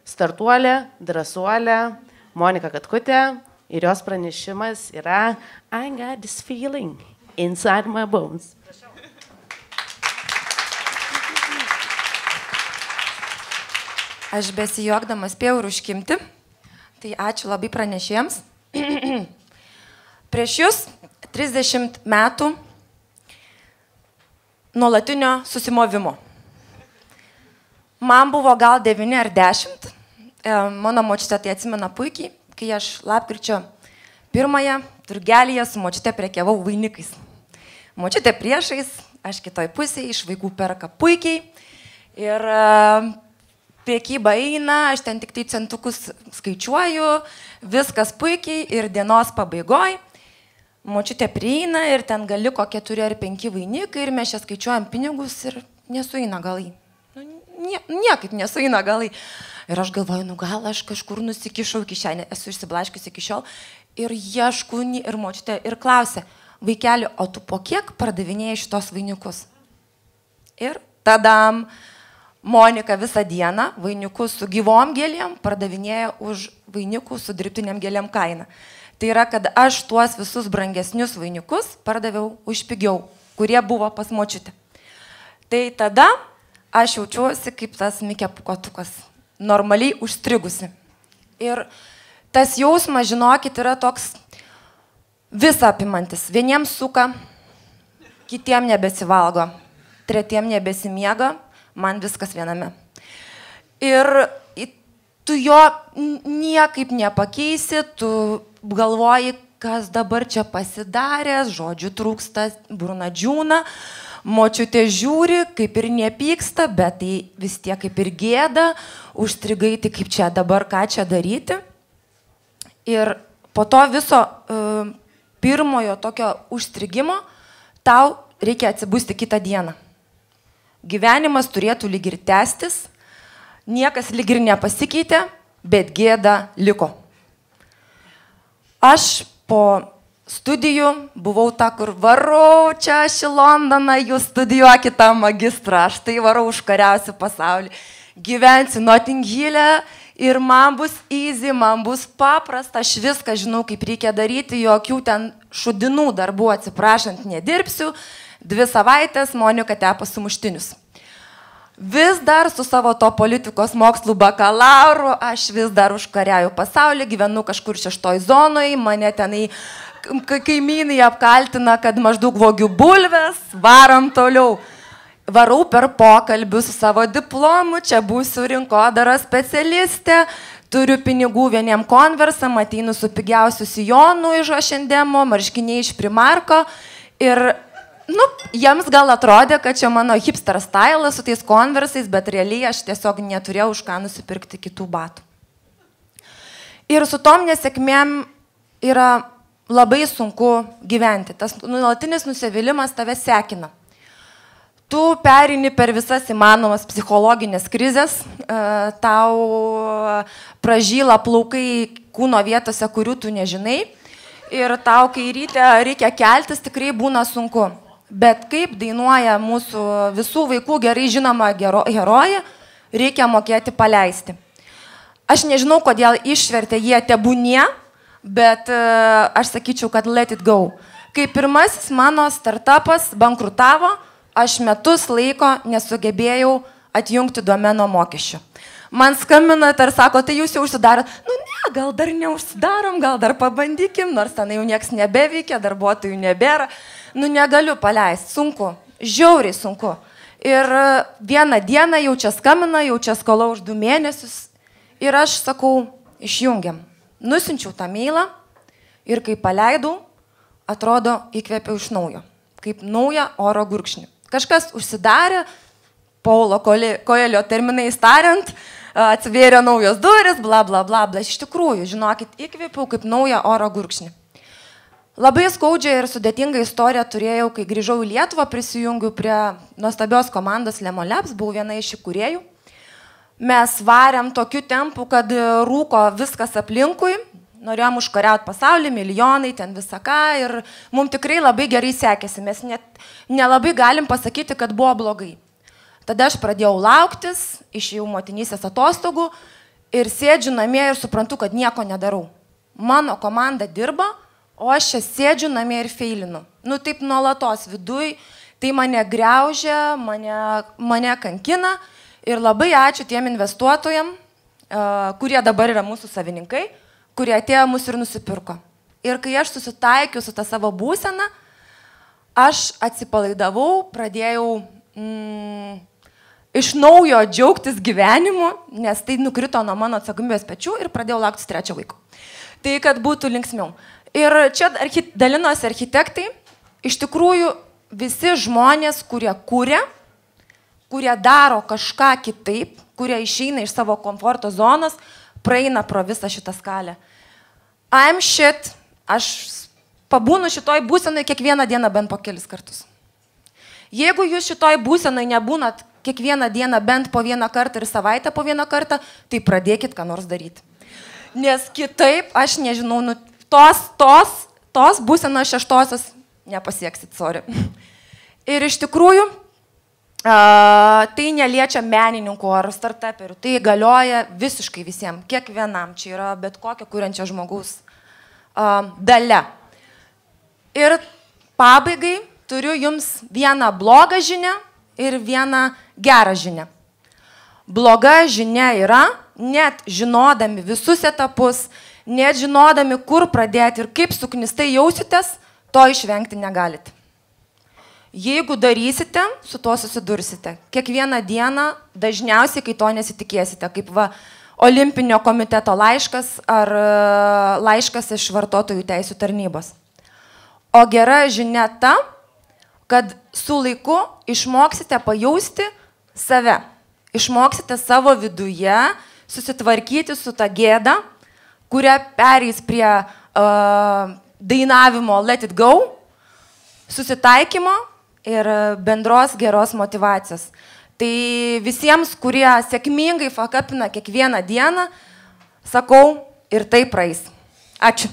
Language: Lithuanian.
startuolė, drąsuolė, Monika Katkutė ir jos pranešimas yra I got this feeling inside my bones. Aš besijuokdamas spėjau ir užkimti, tai ačiū labai pranešėjams. Prieš jūs 30 metų nuolatinio susimovimo. Man buvo gal 9 ar 10, mano močiutė tai atsimena puikiai, kai aš lapkričio 1 turgelėje su močiutė prekiavau vainikais. Močiutė priešais, aš kitoj pusėje, iš vaikų perka puikiai ir priekyba eina, aš ten tik tai centukus skaičiuoju, viskas puikiai ir dienos pabaigoj. Močiutė prieina ir ten gali ko 4 ar 5 vainikai ir mes čia skaičiuojam pinigus ir nesueina galai. Niekaip nesueina galai. Ir aš galvoju, gal aš kažkur nusikišau kišenę, esu išsiblaškiusi iki šiol ir ieškau ir močiutė ir klausia, vaikeli, o tu po kiek pardavinėjai šitos vainikus? Ir tadam, Monika visą dieną vainikus su gyvom gėlėm pardavinėja už vainikų su dirbtiniam gėlėm kainą. Tai yra, kad aš tuos visus brangesnius vainikus pardaviau už pigiau, kurie buvo pas močiutę. Tai tada aš jaučiuosi kaip tas Mikė Pūkuotukas, normaliai užstrigusi. Ir tas jausmas, žinokit, yra toks visą apimantis. Vieniems suka, kitiem nebesivalgo, tretiem nebesimiega, man viskas viename. Ir tu jo niekaip nepakeisi, tu galvoji, kas dabar čia pasidaręs, žodžių trūksta, burna džiūna, močiutė žiūri, kaip ir nepyksta, bet tai vis tiek kaip ir gėda, užstrigai, tai kaip čia dabar, ką čia daryti. Ir po to viso pirmojo tokio užstrigimo tau reikia atsibusti kitą dieną. Gyvenimas turėtų lyg ir tęstis, niekas lyg ir nepasikeitė, bet gėda liko. Aš po studijų buvau ta, kur varau čia aš į Londoną, jūs studijuokit tą magistrą, aš tai varau užkariausiu pasaulį, gyvensiu Notting Hill'e ir man bus easy, man bus paprasta, aš viską žinau, kaip reikia daryti, jokių ten šudinų darbų atsiprašant nedirbsiu. 2 savaitės Monika tepa sumuštinius. Vis dar su savo to politikos mokslų bakalauru, aš vis dar užkariauju pasaulį, gyvenu kažkur 6 zonoj, mane tenai kaimynai apkaltina, kad maždaug vogiu bulves, varam toliau. Varau per pokalbius su savo diplomu, čia būsiu rinkodaros specialistė, turiu pinigų vieniem konversam, ateinu su pigiausiu sijonu iš H&M, marškiniai iš Primarko ir jiems gal atrodė, kad čia mano hipster stylas su tais konversais, bet realiai aš tiesiog neturėjau už ką nusipirkti kitų batų. Ir su tom nesėkmėm yra labai sunku gyventi. Tas nuolatinis nusivylimas tave sekina. Tu perini per visas įmanomas psichologinės krizės, tau pražyla plaukai kūno vietose, kurių tu nežinai, ir tau, kai ryte reikia keltis, tikrai būna sunku. Bet kaip dainuoja mūsų visų vaikų gerai žinoma herojė, reikia mokėti paleisti. Aš nežinau, kodėl išvertė jie tebūnie, bet aš sakyčiau, kad let it go. Kai pirmasis mano startupas bankrutavo, aš metus laiko nesugebėjau atjungti domeno mokesčių. Man skambina ir sako, tai jūs jau užsidarot. Ne, gal dar neužsidarom, gal dar pabandykim, nors ten jau nieks nebeveikia, darbuotojų nebėra. Negaliu paleisti, sunku, žiauriai sunku. Ir vieną dieną jau čia skambina, jau čia skola už 2 mėnesius ir aš sakau, išjungiam. Nusinčiau tą mailą ir kai paleidau, atrodo, įkvėpiau iš naujo, kaip naują oro gurkšnį. Kažkas užsidarė, Paulo Koelio terminais tariant, atsivėrė naujos durys, bla bla bla bla. Iš tikrųjų, žinokit, įkvėpiau kaip naują oro gurkšnį. Labai skaudžią ir sudėtingą istoriją turėjau, kai grįžau į Lietuvą, prisijungiau prie nuostabios komandos Lemon Labs, buvau viena iš įkūrėjų. Mes varėm tokiu tempu, kad rūko viskas aplinkui, norėjom užkariauti pasaulį, milijonai, ten visą ką ir mums tikrai labai gerai sekėsi, mes net nelabai galim pasakyti, kad buvo blogai. Tada aš pradėjau lauktis, išėjau motinystės atostogų ir sėdžiu namie ir suprantu, kad nieko nedarau. Mano komanda dirba, o aš čia sėdžiu namie ir feilinu. Nu taip nuolatos viduj, tai mane griaužia, mane kankina ir labai ačiū tiem investuotojam, kurie dabar yra mūsų savininkai, kurie atėjo mus ir nusipirko. Ir kai aš susitaikiu su tą savo būseną, aš atsipalaidavau, pradėjau iš naujo džiaugtis gyvenimu, nes tai nukrito nuo mano atsakomybės pečių ir pradėjau lauktis 3 vaiko. Tai kad būtų linksmiau. Ir čia dalinosi architektai, iš tikrųjų visi žmonės, kurie daro kažką kitaip, kurie išeina iš savo komforto zonos, praeina pro visą šitą skalę. I'm shit, aš pabūnu šitoj būsenai kiekvieną dieną bent po kelis kartus. Jeigu jūs šitoj būsenai nebūnat kiekvieną dieną bent po 1 kartą ir savaitę po 1 kartą, tai pradėkit ką nors daryti. Nes kitaip, aš nežinau, nu, tos būsenos 6-osios nepasieksit, sorry. Ir iš tikrųjų, tai neliečia menininkų ar startuperių, tai galioja visiškai visiems, kiekvienam, čia yra bet kokia kuriančio žmogaus dalia. Ir pabaigai turiu jums vieną blogą žinią ir vieną gerą žinią. Bloga žinia yra, net žinodami visus etapus, net žinodami, kur pradėti ir kaip suknistai jausitės, to išvengti negalit. Jeigu darysite, su tuo susidursite. Kiekvieną dieną, dažniausiai, kai to nesitikėsite, kaip Olimpinio komiteto laiškas ar laiškas iš vartotojų teisų tarnybos. O gera žinia ta, kad su laiku išmoksite pajausti save. Išmoksite savo viduje, susitvarkyti su ta gėda, kuria pereis prie dainavimo Let It Go, susitaikymo ir bendros geros motyvacijos. Tai visiems, kurie sėkmingai fakapina kiekvieną dieną, sakau, ir tai praeis. Ačiū.